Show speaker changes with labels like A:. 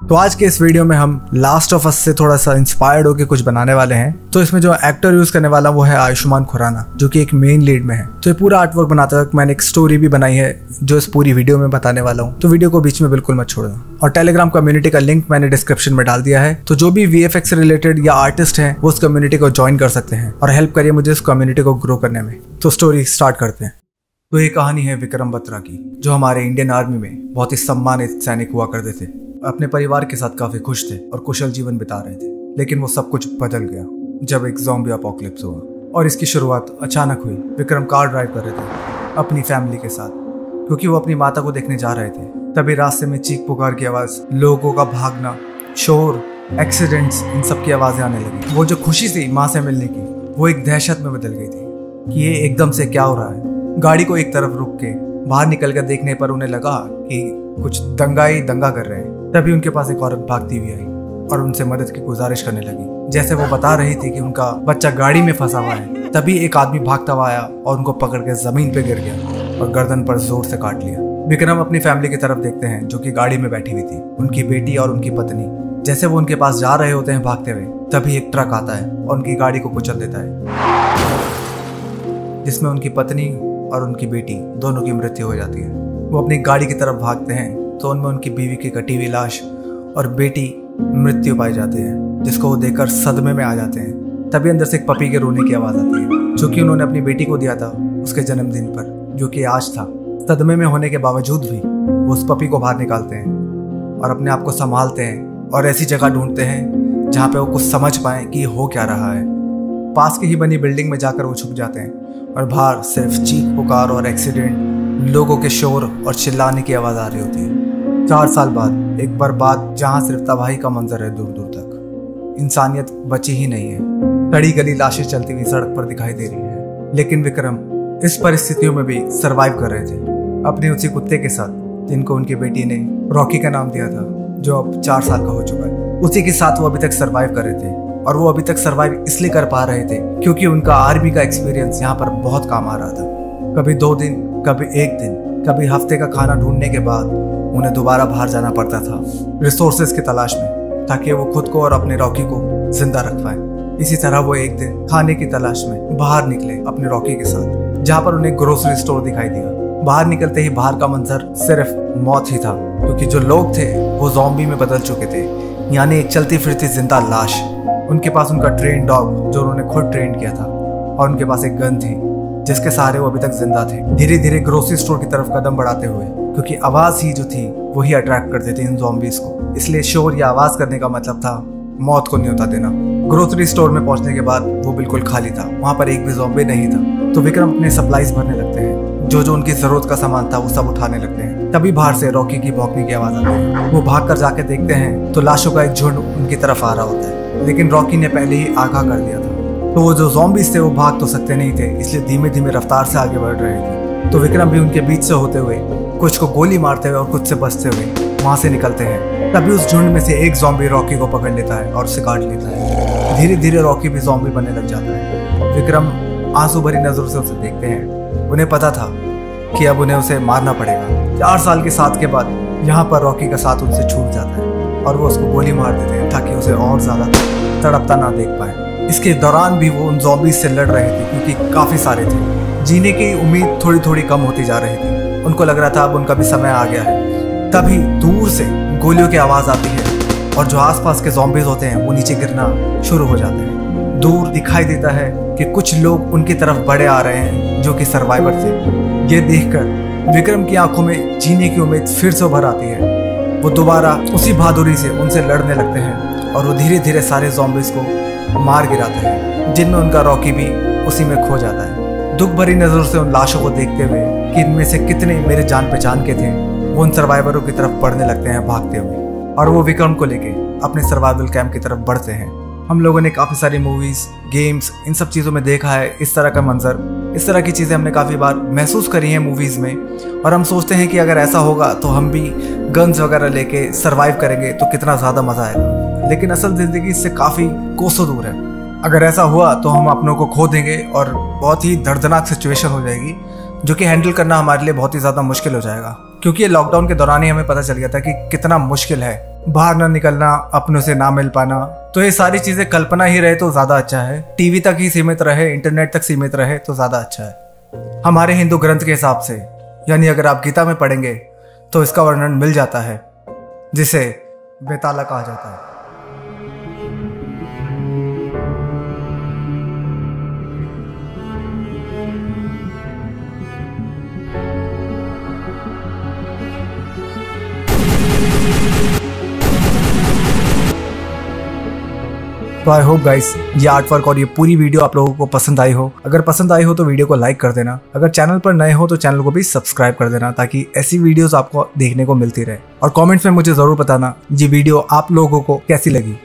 A: तो आज के इस वीडियो में हम लास्ट ऑफ अस से थोड़ा सा इंस्पायर्ड होकर कुछ बनाने वाले हैं। तो इसमें जो एक्टर यूज करने वाला वो है आयुष्मान खुराना, जो कि एक मेन लीड में है। तो ये पूरा आर्टवर्क बनाते वक्त मैंने एक स्टोरी भी बनाई है जो इस पूरी वीडियो में बताने वाला हूँ। तो वीडियो को बीच में बिल्कुल मत छोड़ना। और टेलीग्राम कम्युनिटी का लिंक मैंने डिस्क्रिप्शन में डाल दिया है। तो जो भी VFX से रिलेटेड या आर्टिस्ट हैं वो उस कम्युनिटी को ज्वाइन कर सकते हैं और हेल्प करिए मुझे इस कम्युनिटी को ग्रो करने में। तो स्टोरी स्टार्ट करते हैं। तो ये कहानी है विक्रम बत्रा की, जो हमारे इंडियन आर्मी में बहुत ही सम्मानित सैनिक हुआ करते थे। अपने परिवार के साथ काफी खुश थे और कुशल जीवन बिता रहे थे। लेकिन वो सब कुछ बदल गया जब एक ज़ॉम्बी अपोकलिप्स हुआ। और इसकी शुरुआत अचानक हुई। विक्रम कार ड्राइव कर रहे थे अपनी फैमिली के साथ, क्योंकि वो अपनी माता को देखने जा रहे थे। तभी रास्ते में चीख पुकार की आवाज, लोगों का भागना, शोर, एक्सीडेंट्स, इन सब की आवाजें आने लगी। वो जो खुशी थी माँ से मिलने की, वो एक दहशत में बदल गई थी कि ये एकदम से क्या हो रहा है। गाड़ी को एक तरफ रुक के बाहर निकल कर देखने पर उन्हें लगा कि कुछ दंगा कर रहे हैं। तभी उनके पास एक औरत भागती हुई आई और उनसे मदद की गुजारिश करने लगी। जैसे वो बता रही थी कि उनका बच्चा गाड़ी में फंसा हुआ है, तभी एक आदमी भागता हुआ आया और उनको पकड़ के जमीन पे गिर गया और गर्दन पर जोर से काट लिया। विक्रम अपनी फैमिली की तरफ देखते हैं जो कि गाड़ी में बैठी हुई थी, उनकी बेटी और उनकी पत्नी। जैसे वो उनके पास जा रहे होते हैं भागते हुए, तभी एक ट्रक आता है और उनकी गाड़ी को कुचल देता है, जिसमें उनकी पत्नी और उनकी बेटी दोनों की मृत्यु हो जाती है। वो अपनी गाड़ी की तरफ भागते हैं तो उनमें उनकी बीवी की कटी हुई लाश और बेटी मृत्यु पाई जाती है, जिसको वो देखकर सदमे में आ जाते हैं। तभी अंदर से एक पपी के रोने की आवाज आती है, जो कि उन्होंने अपनी बेटी को दिया था उसके जन्मदिन पर, जो कि आज था। सदमे में होने के बावजूद भी वो उस पपी को बाहर निकालते हैं और अपने आप को संभालते हैं और ऐसी जगह ढूंढते हैं जहाँ पे वो कुछ समझ पाए कि हो क्या रहा है। पास की ही बनी बिल्डिंग में जाकर वो छुप जाते हैं और बाहर सिर्फ चीख पुकार और एक्सीडेंट, लोगों के शोर और चिल्लाने की आवाज आ रही होती है। 4 साल बाद एक बर्बाद जहां सिर्फ तबाही का मंजर है, दूर दूर तक इंसानियत बची ही नहीं है। कड़ी गली लाशें चलती हुई सड़क पर दिखाई दे रही है। लेकिन विक्रम इस परिस्थितियों में भी सरवाइव कर रहे थे अपने उसी कुत्ते के साथ, जिनको उनकी बेटी ने रॉकी का नाम दिया था, जो अब 4 साल का हो चुका है। उसी के साथ वो अभी तक सरवाइव कर रहे थे। और वो अभी तक सरवाइव इसलिए कर पा रहे थे क्योंकि उनका आर्मी का एक्सपीरियंस यहाँ पर बहुत काम आ रहा था। कभी 2 दिन, कभी 1 दिन, कभी हफ्ते का खाना ढूंढने के बाद उन्हें दोबारा बाहर जाना पड़ता था रिसोर्सेज की तलाश में, ताकि वो खुद को और अपने रॉकी को जिंदा रख पाए। इसी तरह वो एक दिन खाने की तलाश में बाहर निकले अपने रॉकी के साथ, जहाँ पर उन्हें ग्रोसरी स्टोर दिखाई दिया। बाहर निकलते ही बाहर का मंजर सिर्फ मौत ही था, क्योंकि जो लोग थे वो ज़ॉम्बी में बदल चुके थे, यानी एक चलती फिरती जिंदा लाश। उनके पास उनका ट्रेन डॉग, जो उन्होंने खुद ट्रेन किया था, और उनके पास एक गन थी जिसके सहारे वो अभी तक जिंदा थे। धीरे धीरे ग्रोसरी स्टोर की तरफ कदम बढ़ाते हुए, क्योंकि आवाज ही जो थी वही अट्रैक्ट करते थे इन ज़ॉम्बीज को, इसलिए शोर या आवाज करने का मतलब था मौत को न्योता देना। ग्रोसरी स्टोर में पहुंचने के बाद वो बिल्कुल खाली था, वहां पर एक भी ज़ॉम्बी नहीं था। तो विक्रम अपने सप्लाईज भरने लगते हैं, जो उनकी जरूरत का सामान था वो सब उठाने लगते हैं। तभी बाहर से रॉकी की भौंकने की आवाज आती है। वो भाग कर जाके देखते हैं तो लाशों का एक झुंड उनकी तरफ आ रहा होता है, लेकिन रॉकी ने पहले ही आगाह कर दिया था। तो वो जो ज़ॉम्बीज थे वो भाग तो सकते नहीं थे, इसलिए धीमे धीमे रफ्तार से आगे बढ़ रहे थे। तो विक्रम भी उनके बीच से होते हुए, कुछ को गोली मारते हुए और कुछ से बचते हुए वहां से निकलते हैं। तभी उस झुंड में से एक ज़ॉम्बी रॉकी को पकड़ लेता है और उसे काट लेता है। धीरे धीरे रॉकी भी ज़ॉम्बी बनने लग जाता है। विक्रम आंसू भरी नजरों से उसे देखते हैं। उन्हें पता था कि अब उन्हें उसे मारना पड़ेगा। 4 साल के साथ के बाद यहाँ पर रॉकी का साथ उनसे छूट जाता है और वो उसको गोली मार देते हैं ताकि उसे और ज्यादा तड़पता ना देख पाए। इसके दौरान भी वो उन ज़ॉम्बीज से लड़ रहे थे, क्योंकि काफी सारे थे। जीने की उम्मीद थोड़ी थोड़ी कम होती जा रही थी। उनको लग रहा था अब उनका भी समय आ गया है। तभी दूर से गोलियों की आवाज आती है और जो आसपास के ज़ॉम्बीज होते हैं वो नीचे गिरना शुरू हो जाते हैं। दूर दिखाई देता है कि कुछ लोग उनकी तरफ बढ़े आ रहे हैं, जो कि सर्वाइवर थे। ये देखकर विक्रम की आंखों में जीने की उम्मीद फिर से उभर आती है। वो दोबारा उसी बहादुरी से उनसे लड़ने लगते हैं और वो धीरे धीरे सारे ज़ॉम्बीज को मार गिराते हैं, जिनमें उनका रॉकी भी उसी में खो जाता है। दुख भरी नजरों से उन लाशों को देखते हुए कि इनमें से कितने मेरे जान पहचान के थे, वो उन सर्वाइवरों की तरफ बढ़ने लगते हैं भागते हुए, और वो विक्रम को लेके अपने सर्वाइवल कैंप की तरफ बढ़ते हैं। हम लोगों ने काफ़ी सारी मूवीज़, गेम्स, इन सब चीज़ों में देखा है इस तरह का मंजर। इस तरह की चीज़ें हमने काफ़ी बार महसूस करी हैं मूवीज़ में, और हम सोचते हैं कि अगर ऐसा होगा तो हम भी गन्स वगैरह लेके सरवाइव करेंगे तो कितना ज़्यादा मज़ा आएगा। लेकिन असल ज़िंदगी इससे काफ़ी कोसों दूर है। अगर ऐसा हुआ तो हम अपनों को खो देंगे और बहुत ही दर्दनाक सिचुएशन हो जाएगी, जो कि हैंडल करना हमारे लिए बहुत ही ज़्यादा मुश्किल हो जाएगा। क्योंकि ये लॉकडाउन के दौरान ही हमें पता चल गया था कि कितना मुश्किल है बाहर ना निकलना, अपनों से ना मिल पाना, तो ये सारी चीजें कल्पना ही रहे तो ज्यादा अच्छा है। टीवी तक ही सीमित रहे, इंटरनेट तक सीमित रहे तो ज्यादा अच्छा है। हमारे हिंदू ग्रंथ के हिसाब से, यानी अगर आप गीता में पढ़ेंगे तो इसका वर्णन मिल जाता है, जिसे बेताला कहा जाता है। तो आई होप गाइस ये आर्ट वर्क और ये पूरी वीडियो आप लोगों को पसंद आई हो। अगर पसंद आई हो तो वीडियो को लाइक कर देना। अगर चैनल पर नए हो तो चैनल को भी सब्सक्राइब कर देना, ताकि ऐसी वीडियोस आपको देखने को मिलती रहे। और कमेंट्स में मुझे जरूर बताना ये वीडियो आप लोगों को कैसी लगी।